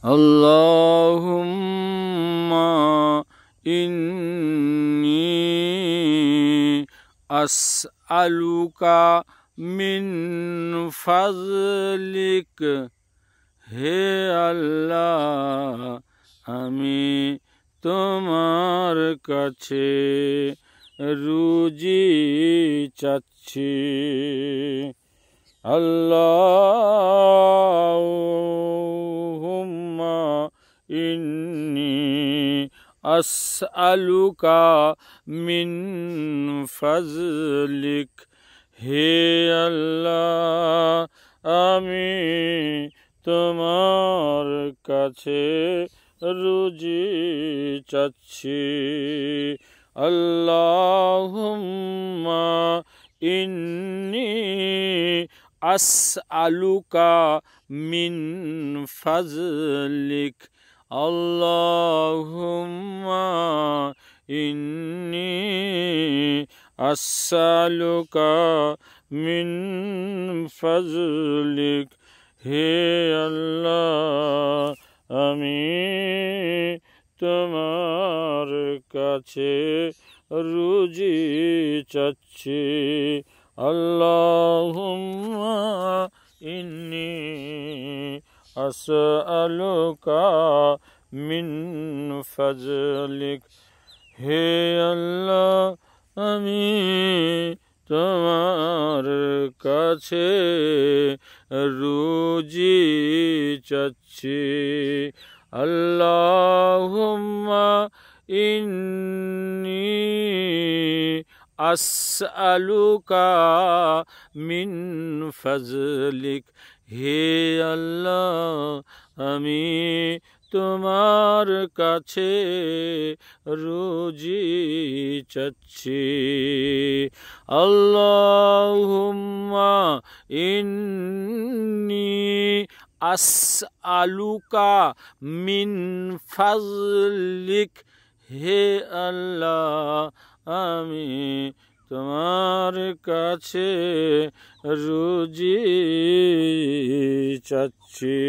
আল্লাহুম্মা ইন্নী আসআলুকা মিন ফাজলিক। হে আল্লাহ, আমি তোমার কাছে রুজি চাচ্ছি। আল্লাহুম্মা ইন্নী আসআলুকা মিন ফাজলিক। হে আল্লাহ, আমি তোমার কাছে রুজি চাচ্ছি। আল্লাহুম্মা ইন্নী আসআলুকা মিন ফাজলিক। আল্লাহুম্মা ইন্নী আসআলুকা মিন ফাজলিক। হে আল্লাহ, আমি তোমার কাছে রুজি চাচ্ছি। আল্লাহুম্মা ইন্নী আসআলুকা মিন ফাজলিক। হে আল্লাহ, আমি তোমার কাছে রুজি চাচ্ছি। আল্লাহুম্মা ইন্নী আসআলুকা মিন ফাজলিক। হে আল্লাহ, আমি তোমার কাছে রুজি চাচ্ছি। আল্লাহুম্মা ইন্নী আসআলুকা মিন ফাজলিক। হে আল্লাহ, আমি তোমার কাছে রুজি চাচ্ছি।